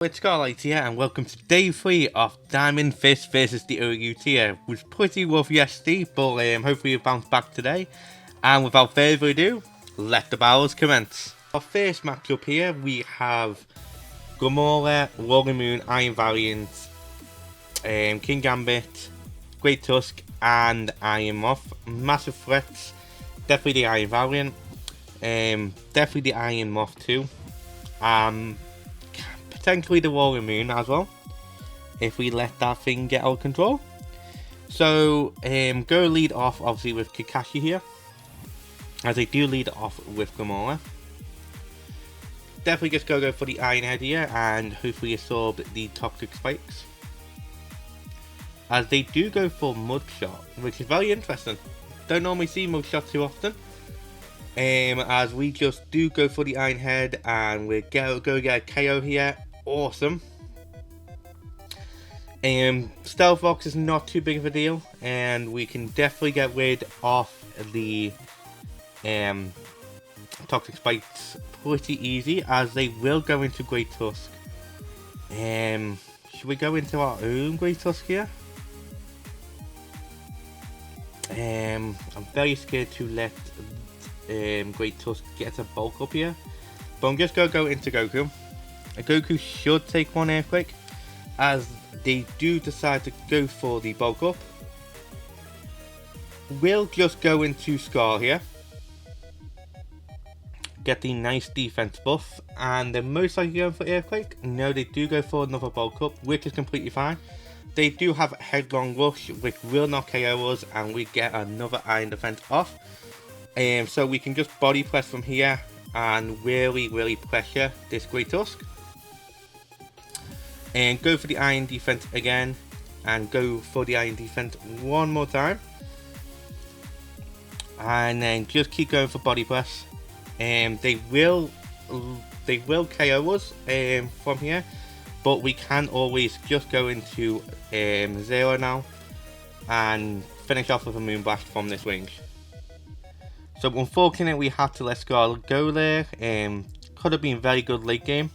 It's Scarlight here, and welcome to day 3 of Diamond Fist versus the OU tier. It was pretty rough yesterday, but hopefully we bounce back today. And without further ado, let the battles commence. Our first matchup here, we have Gamora, Roaring Moon, Iron Valiant, King Gambit, Great Tusk, and Iron Moth. Massive threats, definitely the Iron Valiant, definitely the Iron Moth too. Potentially the Roaring Moon as well, if we let that thing get out of control. So, go lead off obviously with Kakashi here, as I do lead off with Gamora. Definitely just go for the Iron Head here and hopefully absorb the Toxic Spikes, as they do go for Mudshot, which is very interesting. Don't normally see Mudshot too often. As we just do go for the Iron Head and we go get a KO here. Awesome. Stealth Box is not too big of a deal, and we can definitely get rid of the Toxic Spikes pretty easy, as they will go into Great Tusk. Should we go into our own Great Tusk here? I'm very scared to let Great Tusk get a bulk up here, but I'm just gonna go into Goku. Goku should take one Earthquake, as they do decide to go for the bulk up. We'll just go into Scar here, get the nice defense buff, and they're most likely going for Earthquake. No, they do go for another bulk up, which is completely fine. They do have Headlong Rush, which will not KO us, and we get another Iron Defense off. So we can just body press from here and really pressure this Great Tusk. And go for the Iron Defense again, and go for the Iron Defense one more time. And then just keep going for body press. They will KO us from here, but we can always just go into Zero now and finish off with a Moonblast from this range. So unfortunately we had to let Scarlet go there. Could have been very good late game,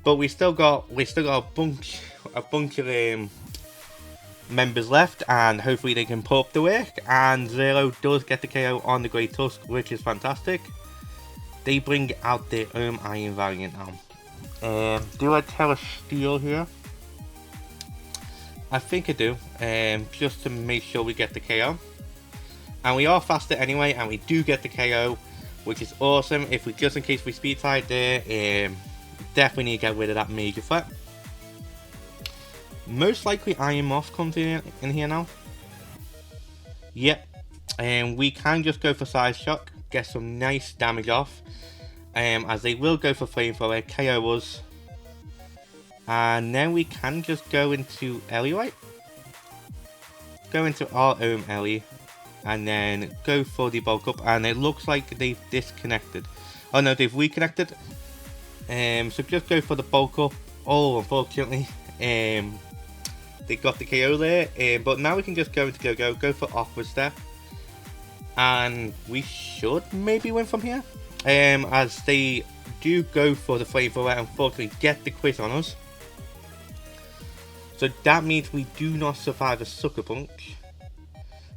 but we still got a bunch of members left, and hopefully they can pull up the work. And Zero does get the KO on the Great Tusk, which is fantastic. They bring out their own Iron Valiant now. Do I tell a steal here? I think I do, just to make sure we get the KO. And we are faster anyway, and we do get the KO, which is awesome. If we, just in case we speed tied there, definitely need to get rid of that major threat. Most likely Iron Moth comes in here now. Yep, and we can just go for Side Shock, get some nice damage off, as they will go for Flamethrower, KO us. And then we can just go into Ellie, right? Go into our own Ellie, and then go for the bulk up, and it looks like they've disconnected. Oh no, they've reconnected. So just go for the bulk up. Oh, unfortunately, they got the KO there. But now we can just go into go for Awkward Step, and we should maybe win from here. As they do go for the Flamethrower, unfortunately get the crit on us. So that means we do not survive a Sucker Punch.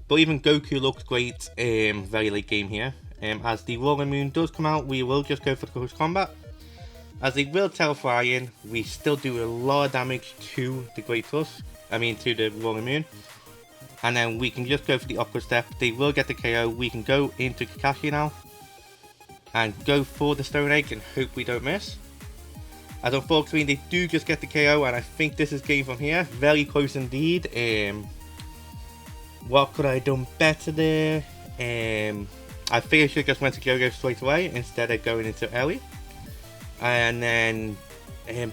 But even Goku looks great very late game here. As the Roaring Moon does come out, we will just go for the close combat. As they will Telephy in, we still do a lot of damage to the Great Tusk. To the Roaring Moon. And then we can just go for the Awkward Step. They will get the KO. We can go into Kakashi now, and go for the Stone Egg and hope we don't miss. As unfortunately they do just get the KO, and I think this is game from here. Very close indeed. What could I have done better there? I think I should have just went to Go-Go straight away instead of going into Ellie. And then,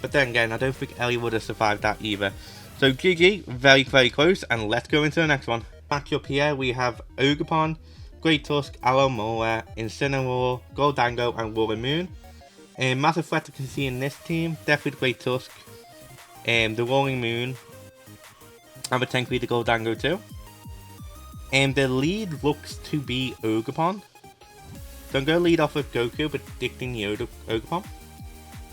but then again, I don't think Ellie would have survived that either. So GG, very close, and let's go into the next one. Matchup here, we have Ogerpon, Great Tusk, Aoyama, Incineroar, Goldango, and Roaring Moon. Massive threat to see in this team, definitely the Great Tusk, the Roaring Moon, and potentially the Goldango too. The lead looks to be Ogerpon. So I'm going to lead off with Goku, predicting the Ogerpon,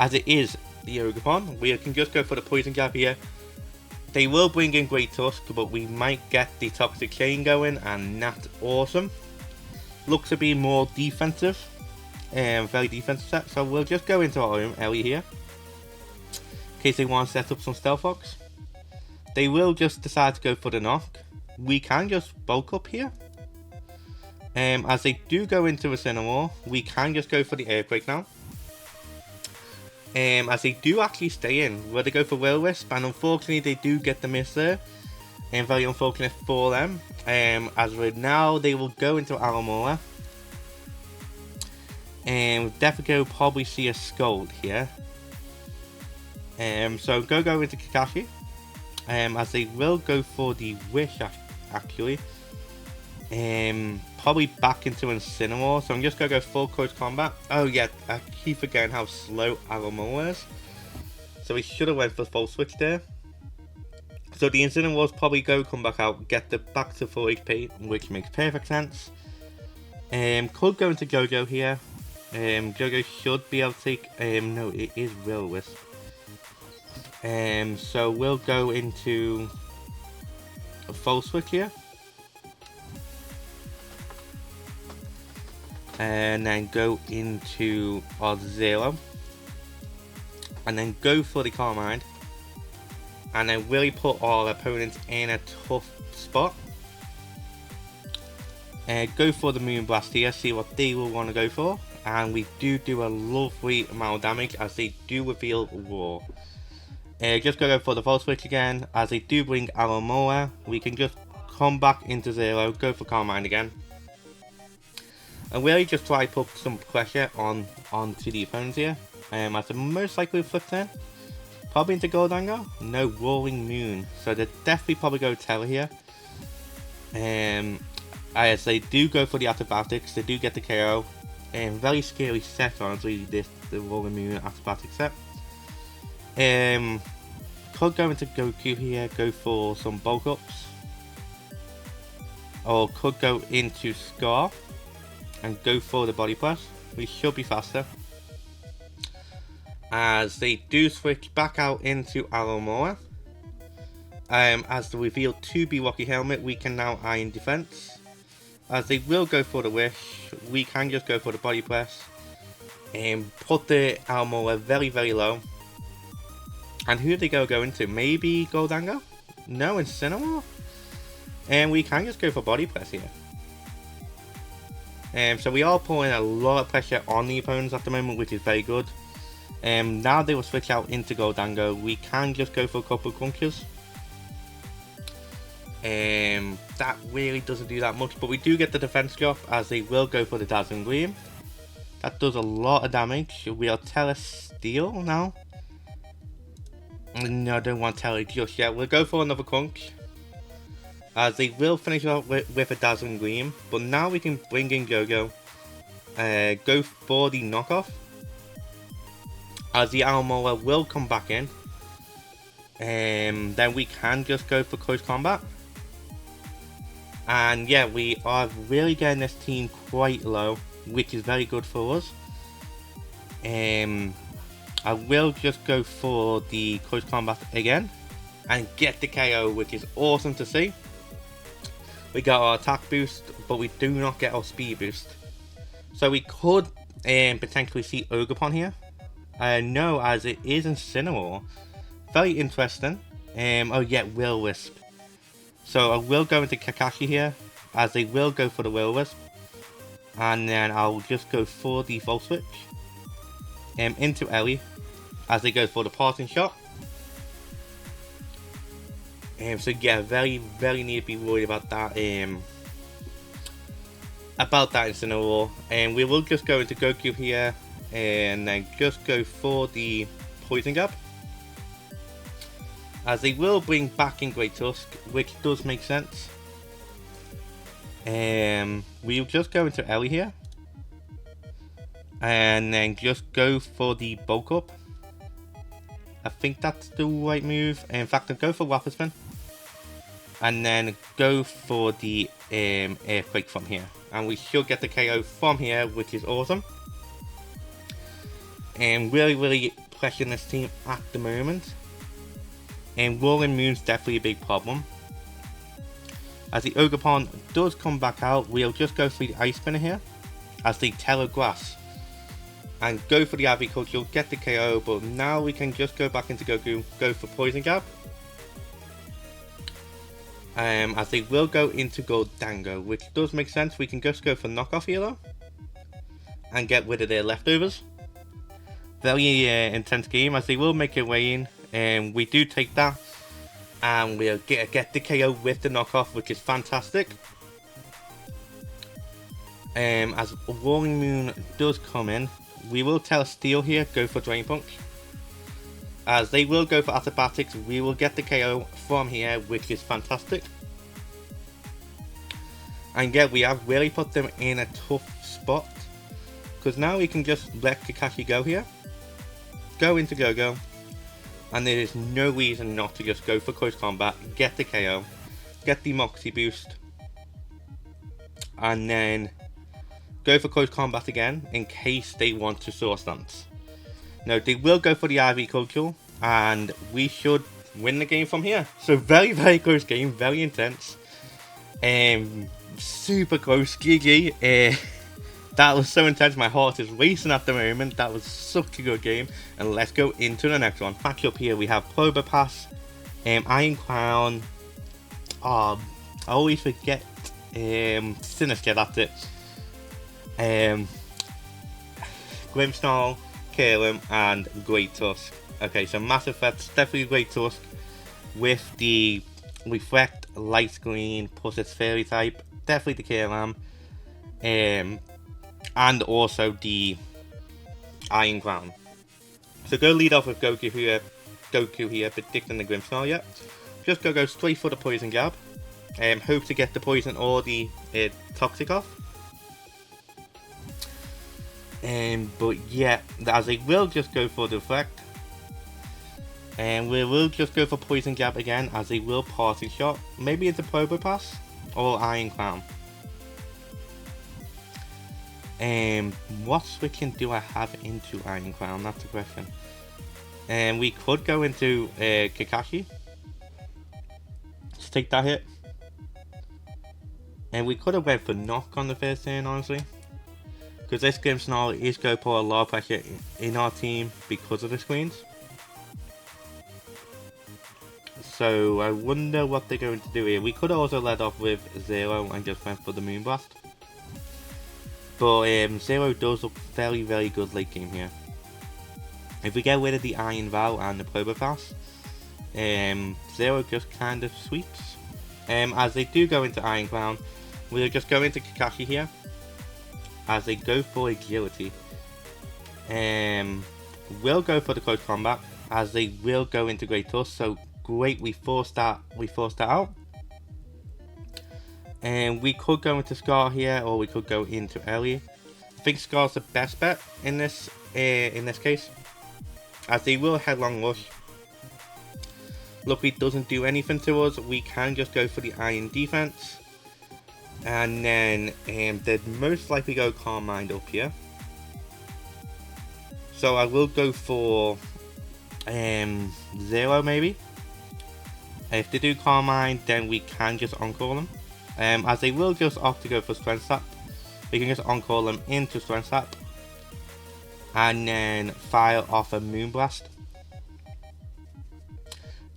as it is the Ogerpon. We can just go for the Poison Jab here. They will bring in Great Tusk, but we might get the Toxic Chain going, and that's awesome. Looks to be more defensive, very defensive set, so we'll just go into our own Ellie here, in case they want to set up some Stealth Rocks. They will just decide to go for the knock. We can just bulk up here. As they do go into a Incineroar, we can just go for the Earthquake now. As they do actually stay in, where they go for Will-O-Wisp, and unfortunately they do get the miss there. And very unfortunate for them. As with now, they will go into Alamora. And definitely will probably see a Scald here. So go into Kakashi. As they will go for the Wish actually. Probably back into Incineroar, so I'm just gonna go full close combat. Oh yeah, I keep forgetting how slow Alamora is. So we should have went for full switch there. So the Incineroar's probably come back out, get the back to full HP, which makes perfect sense. Could go into Jojo here. Jojo should be able to take, no, it is Will-O-Wisp. So we'll go into a full switch here. And then go into our Zero. And then go for the Carmine. And then really put our opponents in a tough spot. Go for the Moonblast here, see what they will want to go for. And we do a lovely amount of damage as they do reveal War. Just go for the full switch again. As they do bring Alamora, we can just come back into Zero, go for Carmine again. And really just try to put some pressure onto the opponents here. As the most likely flip turn. Probably into Gholdengo. No, Roaring Moon. So they definitely probably go Terror here. As they do go for the acrobatics, they do get the KO. Very scary set, honestly, the Roaring Moon acrobatic set. Could go into Goku here, go for some bulk ups. Or could go into Scar and go for the body press. We should be faster. As they do switch back out into Alamora. As the reveal to be Rocky Helmet, we can now Iron Defense. As they will go for the Wish, we can just go for the body press. And put the Alamora very, very low. And who do they go into? Maybe Gholdengo? No, Incineroar? And we can just go for body press here. So we are putting a lot of pressure on the opponents at the moment, which is very good. Now they will switch out into Gholdengo. We can just go for a couple of crunches. That really doesn't do that much, but we do get the defense drop as they will go for the Dazzling Gleam. That does a lot of damage. We'll Telesteel now. No, I don't want Tele just yet. We'll go for another crunch. As they will finish off with a Dazzling Gleam. But now we can bring in Jojo. Go for the knockoff. As the Alamora will come back in. Then we can just go for close combat. And yeah, we are really getting this team quite low, which is very good for us. I will just go for the close combat again and get the KO, which is awesome to see. We got our attack boost, but we do not get our speed boost. So we could potentially see Ogerpon here. No, as it is Incineroar. Very interesting. Oh yeah, Will-O-Wisp. So I will go into Kakashi here, as they will go for the Will-O-Wisp. And then I'll just go for the full switch. Into Ellie, as they go for the parting shot. So yeah, very need to be worried about that. About that Incineroar. And we will just go into Goku here, and then just go for the Poison Jab. As they will bring back in Great Tusk, which does make sense. We'll just go into Ellie here. And then just go for the bulk up. I think that's the right move. In fact, I'll go for Rapid Spin. And then go for the Earthquake from here. And we should get the KO from here, which is awesome. And really pressuring this team at the moment. And Roaring Moon's definitely a big problem. As the Ogerpon does come back out, we'll just go for the Ice Spinner here as the Telegrass and go for the Agricultural, get the KO, but now we can just go back into Goku, go for Poison Jab. As they will go into Gholdengo, which does make sense. We can just go for knockoff here though and get rid of their leftovers. Very intense game as they will make their way in, and we do take that. And we'll get the KO with the knockoff, which is fantastic. As Roaring Moon does come in, we will tell Steel here, go for Drain Punch. As they will go for Acrobatics, we will get the KO from here, which is fantastic. And yeah, we have really put them in a tough spot. Because now we can just let Kakashi go here. Go into Go-Go. And there is no reason not to just go for Close Combat, get the KO, get the Moxie boost, and then go for Close Combat again in case they want to Source Dance. No, they will go for the Agricultural, and we should win the game from here. So very, very close game, very intense. Super close, GG. That was so intense, my heart is racing at the moment. That was such a good game. And let's go into the next one. Back up here we have Probopass, Iron Crown, I always forget, Sinister, that's it. Grimmsnarl, Kalim, and Great Tusk. Okay, so massive threats, definitely Great Tusk with the Reflect, Light Screen, plus its Fairy type, definitely the Kalim. And also the Iron Crown. So go lead off with Goku here, predicting the Grimmsnarl yet. Just go straight for the Poison Jab. Hope to get the Poison or the Toxic off. But yeah, as they will just go for the Reflect. And we will just go for Poison Jab again, as they will Parting Shot. Maybe it's a Probopass or Iron Crown. What switching do I have into Iron Crown? That's the question. We could go into Kakashi. Let's take that hit. And we could have went for Knock on the first turn, honestly. Because this Grimmsnarl is going to put a lot of pressure in our team because of the screens. So I wonder what they're going to do here. We could have also led off with Zero and just went for the Moonblast. But Zero does look very, very good late game here. If we get rid of the Iron Vow and the Probopass, Zero just kind of sweeps. As they do go into Iron Crown, we'll just go into Kakashi here. As they go for Agility. We'll go for the Close Combat, as they will go into Great Tusk. So great, we forced that out. And we could go into Scar here, or we could go into Ellie. I think Scar's the best bet in this case, as they will Headlong Rush. Luckily, it doesn't do anything to us. We can just go for the Iron Defense, and then they'd most likely go Calm Mind up here. So I will go for Zero maybe. If they do Calm Mind, then we can just Encore them. As they will just opt to go for Strength Sap, we can just Encore them into Strength Sap and then fire off a Moonblast.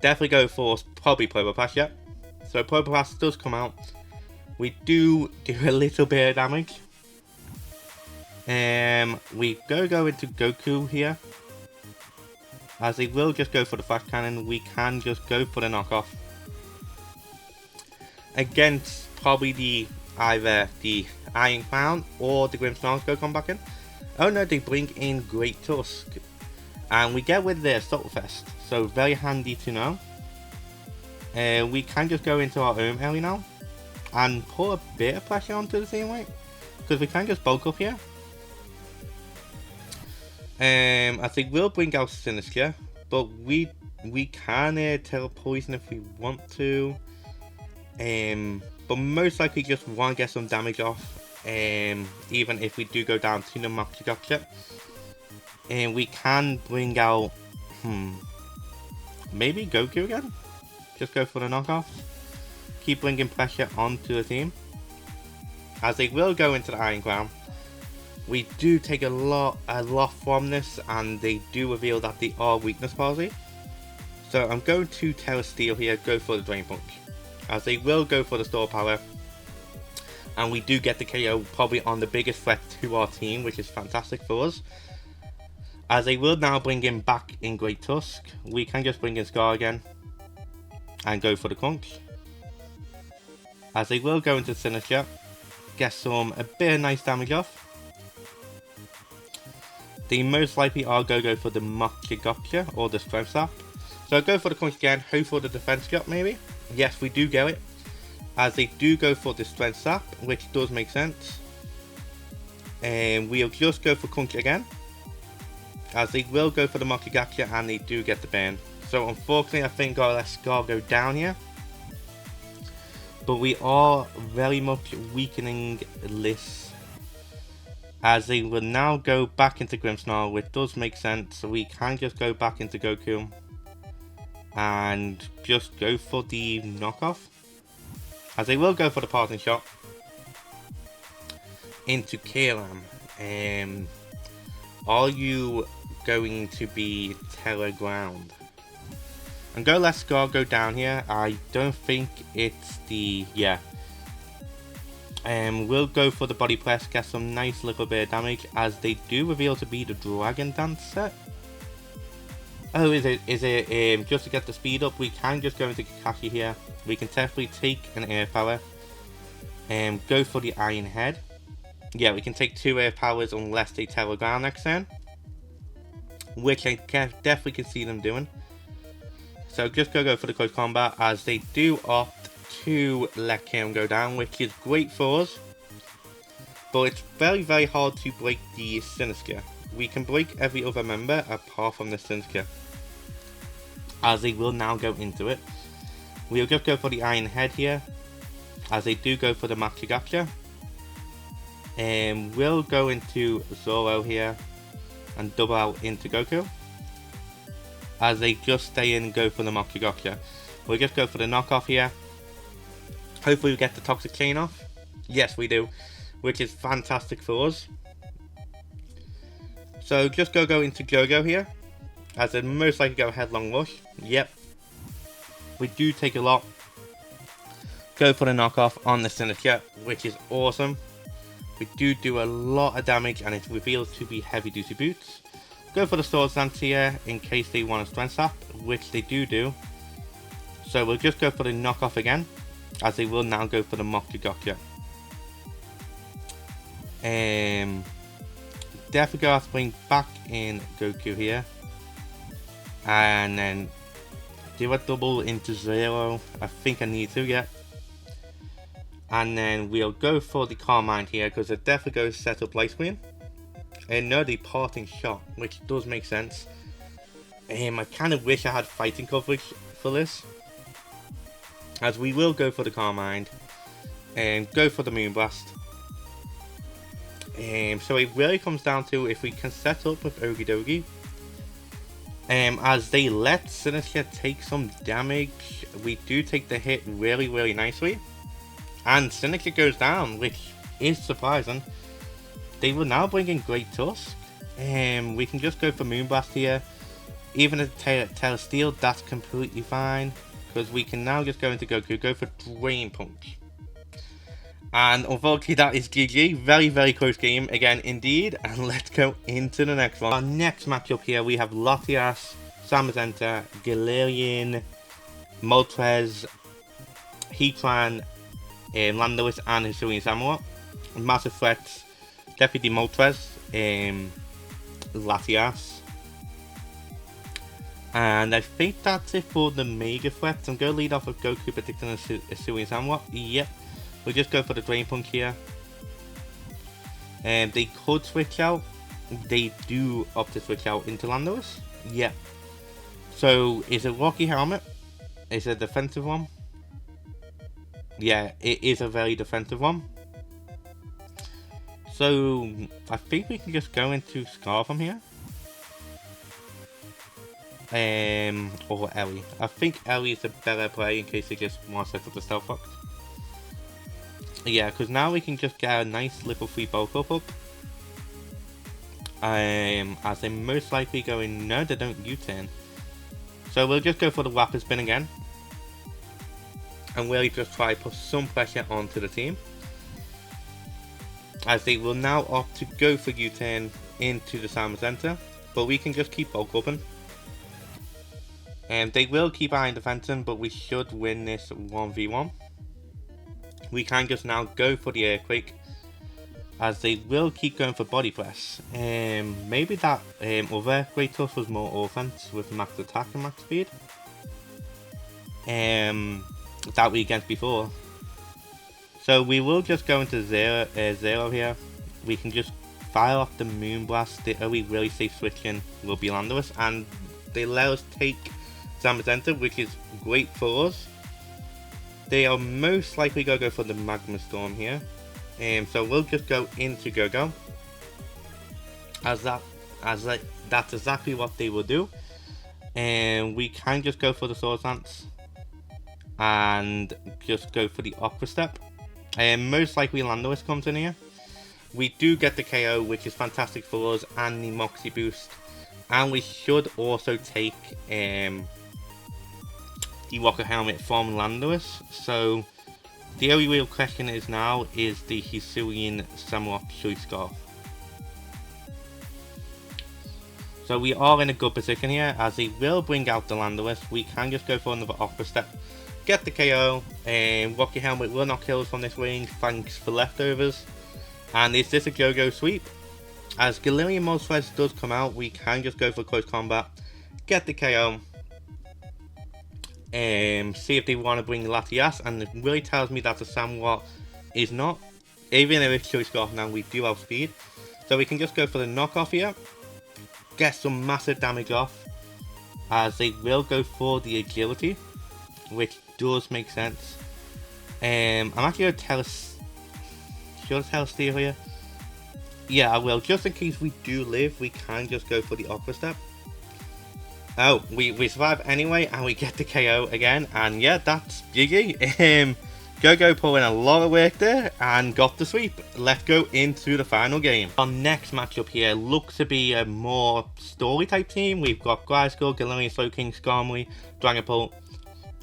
Definitely go for probably Probopass, yeah. So Probopass does come out. We do a little bit of damage. We go into Goku here. As they will just go for the Flash Cannon, we can just go for the knockoff. Against probably either the Iron Crown or the Grimmsnarl go come back in. Oh no, they bring in Great Tusk. And we get with their Stutterfest. So very handy to know. We can just go into our own Ellie now. And put a bit of pressure onto the team, right? Because we can just bulk up here. I think we'll bring out Sinister, but we can tell Poison if we want to. But most likely just want to get some damage off. Even if we do go down to the Moxie Gotcha. And we can bring out, maybe Goku again? Just go for the knockoff. Keep bringing pressure onto the team. As they will go into the Iron Crown. We do take a lot from this, and they do reveal that they are weakness policy. So I'm going to Terra Steel here, go for the Drain Punch. As they will go for the Store Power. And we do get the KO probably on the biggest threat to our team, which is fantastic for us. As they will now bring in back in Great Tusk, we can just bring in Scar again. And go for the Crunch. As they will go into Sinister, get a bit of nice damage off. They most likely are going to go for the Mocha Gotcha or the Strength Sap. So I'll go for the Crunch again, hope for the Defense Drop maybe. Yes, we do get it. As they do go for the Strength Sap, which does make sense. And we'll just go for Crunch again. As they will go for the Mocha Gotcha and they do get the burn. So unfortunately I think I'll let Scar go down here. But we are very much weakening this. As they will now go back into Grimmsnarl, which does make sense. So we can just go back into Goku. And just go for the knockoff. As they will go for the parting shot. Into Kairam. Are you going to be Terra Ground? I'm going to let Scar go down here. I don't think it's the... yeah. We'll go for the body press, get some nice little bit of damage, as they do reveal to be the Dragon Dance set. Oh, is it just to get the speed up? We can just go into Kakashi here. We can definitely take an Air Power. Go for the Iron Head. Yeah, we can take 2 Air Powers unless they Terra Ground next turn. Which I definitely can see them doing. So just go for the close combat, as they do opt to let Kairam go down, which is great for us. But it's very, very hard to break the Sinister. We can break every other member apart from the Sinister. As they will now go into it. We'll just go for the Iron Head here. As they do go for the Mocha Gotcha. And we'll go into Zoro here. And double out into Goku. As they just stay in and go for the Mocha Gotcha. We'll just go for the knockoff here. Hopefully we get the Toxic Chain off. Yes, we do. Which is fantastic for us. So just go into Jojo here. As they most likely go Headlong Rush. Yep. We do take a lot. Go for the knockoff on the Sinister, which is awesome. We do a lot of damage, and it reveals to be heavy duty boots. Go for the Sword Dance here in case they want a Strength Sap, which they do. So we'll just go for the knockoff again, as they will now go for the Mocha Gotcha. Definitely go have to bring back in Goku here. And then do a double into Zero. I think I need to, yeah. And then we'll go for the Carmine here, because it definitely goes set up Light Screen. And no, the parting shot, which does make sense. I kind of wish I had fighting coverage for this. As we will go for the Carmine. And go for the Moonblast. So it really comes down to if we can set up with Okidogi. As they let Sinister take some damage, we do take the hit really, really nicely. And Sinister goes down, which is surprising. They will now bring in Great Tusk. We can just go for Moonblast here. Even if Terra Steel, that's completely fine. Because we can now just go into Goku, go for Drain Punch. And unfortunately that is GG. Very, very close game again indeed. And let's go into the next one. Our next matchup here, we have Latias, Zamazenta, Galarian, Moltres, Heatran, Landorus, and Hisuian Samurott. Massive threats. Definitely Moltres, Latias. And I think that's it for the major threats. I'm going to lead off with Goku predicting Hisuian Samurott. Yep. We'll just go for the Drain Punch here. They could switch out. They do opt to switch out into Landorus. Yep. So, is it Rocky Helmet? Is it a defensive one? Yeah, it is a very defensive one. So, I think we can just go into Scar from here. or Ellie. I think Ellie is a better play in case they just want to set up the stealth box. Yeah, because now we can just get a nice level 3 bulk up. As they most likely going, no, they don't U-turn. So we'll just go for the rapid spin again. And really just try to put some pressure onto the team. As they will now opt to go for U-turn into the Salmon Center. But we can just keep bulk open. And they will keep behind the Phantom, but we should win this 1v1. We can just now go for the Earthquake, as they will keep going for body press. Maybe that other Great Tusk was more offense with max attack and max speed. That we against before. So we will just go into zero here. We can just fire off the Moonblast. The only really safe switching will be Landorus, and they let us take Zamazenta, which is great for us. They are most likely going to go for the Magma Storm here. So we'll just go into Go-Go. That's exactly what they will do. And we can just go for the Swords Dance. And just go for the Aqua Step. Most likely Landorus comes in here. We do get the KO, which is fantastic for us, and the Moxie boost. And we should also take the Rocket Helmet from Landorus. So the only real question is now is the Hisuian Samurott Choice Scarf. So we are in a good position here, as he will bring out the Landorus. We can just go for another Aqua Step, get the KO, and Rocket Helmet will not kill us from this range thanks for leftovers. And is this a Go-Go sweep? As Galarian Moltres does come out, we can just go for close combat, get the KO, see if they want to bring Latias, and it really tells me that the Samurott is not. Even if it's Choice Scarf now, we do have speed. So we can just go for the knockoff here, get some massive damage off, as they will go for the agility, which does make sense. I'm actually going to tell us, should I tell Steel here? Yeah, I will. Just in case we do live, we can just go for the Aqua Step. Oh, we survive anyway, and we get the KO again, and yeah, that's GG. Go-Go put in a lot of work there, and got the sweep. Let's go into the final game. Our next matchup here looks to be a more story-type team. We've got Gliscor, Galarian Slowking, Skarmory, Dragapult,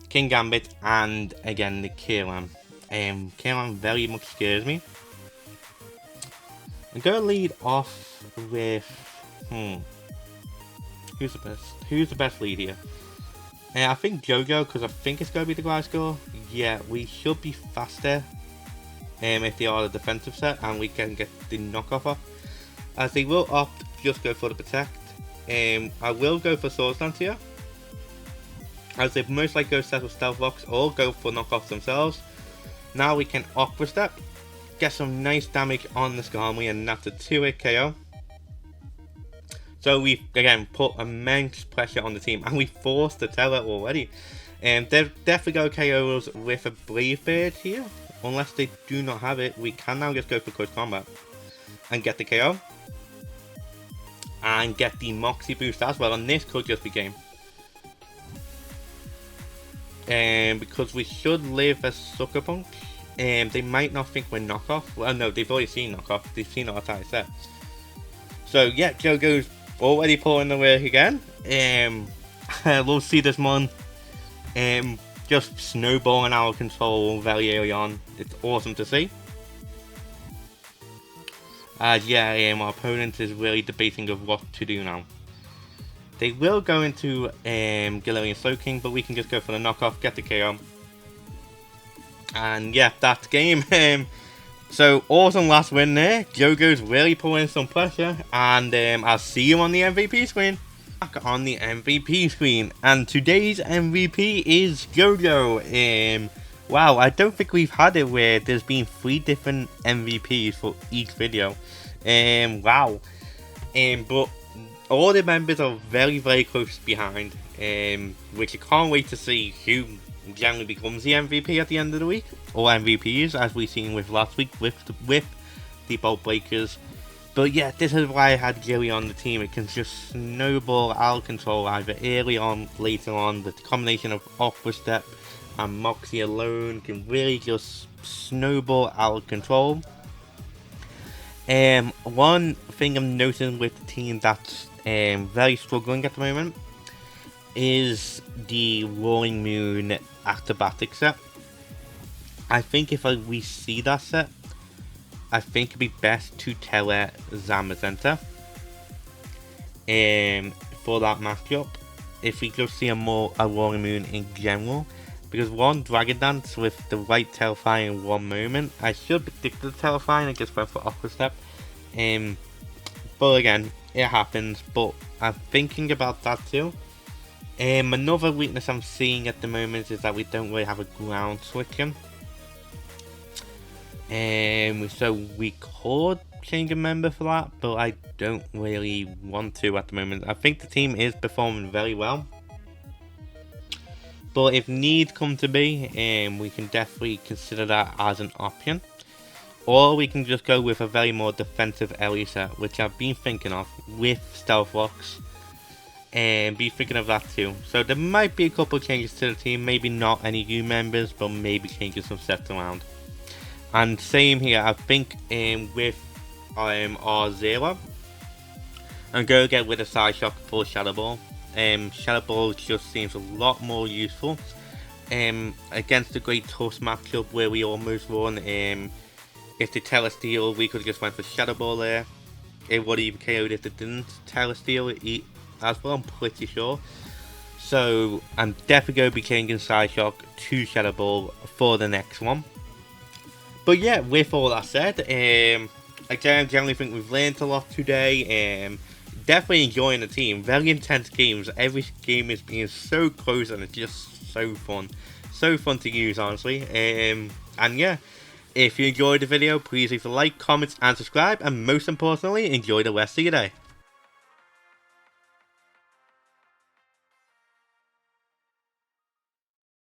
Kingambit, and again, the Kieran. Kieran very much scares me. I'm going to lead off with... Who's the best lead here? I think Go-Go, because I think it's going to be the Gliscor. Yeah, we should be faster if they are the defensive set, and we can get the knockoff off. As they will opt just go for the Protect. I will go for Swords Dance here, as they most likely go set up Stealth Box or go for knockoffs themselves. Now we can Aqua Step, get some nice damage on the Skarmory, and that's a 2-hit KO. So we've again put immense pressure on the team, and we forced the Terror already. They're definitely going to KO us with a Brave Bird here. Unless they do not have it, we can now just go for close combat and get the KO. And get the Moxie boost as well, and this could just be game. Because we should live as Sucker Punch. They might not think we're knockoff. Well, no, they've already seen knockoff. They've seen our entire set. So yeah, Go-Go's already pulling the work again. We'll see this one just snowballing out of control very early on. It's awesome to see. Yeah, our opponent is really debating of what to do now. They will go into Galarian Slowking, but we can just go for the knockoff, get the KO. And yeah, that's game. So awesome last win there. Go-Go's really pulling some pressure, and I'll see you on the MVP screen. Back on the MVP screen, and today's MVP is Go-Go. Wow, I don't think we've had it where there's been 3 different MVPs for each video. Wow. But all the members are very, very close behind, which I can't wait to see who generally becomes the MVP at the end of the week, or MVPs, as we've seen with last week with the Bolt Breakers, But yeah, this is why I had Joey on the team. It can just snowball out of control either early on, later on. The combination of Aqua Step and Moxie alone can really just snowball out of control. One thing I'm noticing with the team that's very struggling at the moment is the Roaring Moon acrobatic set. I think if we see that set, I think it'd be best to tele Zamazenta for that matchup. If we just see a Roaring Moon in general, because one Dragon Dance with the right Telefine in one moment, I should predict the Telefine and just went for Aqua Step. But again, it happens. But I'm thinking about that too. Another weakness I'm seeing at the moment is that we don't really have a ground switching. So we could change a member for that, but I don't really want to at the moment. I think the team is performing very well, but if need come to be, we can definitely consider that as an option. Or we can just go with a very more defensive Ellie set, which I've been thinking of with Stealth Rocks. And be thinking of that too. So there might be a couple of changes to the team, maybe not any new members, but maybe changing some sets around. And same here, I think with our Zero, I'm going to get rid of Side Shock for Shadow Ball. Shadow Ball just seems a lot more useful against the Great Tusk matchup where we almost won. If they Telesteel, we could have just went for Shadow Ball there. It would have even KO'd if they didn't Telesteel as well, I'm pretty sure. So I'm definitely going to be changing Side Shock to Shadow Ball for the next one. But yeah, with all that said, again, I generally think we've learned a lot today. Definitely enjoying the team. Very intense games. Every game is being so close and it's just so fun. So fun to use, honestly. And yeah, if you enjoyed the video, please leave a like, comment and subscribe. And most importantly, enjoy the rest of your day.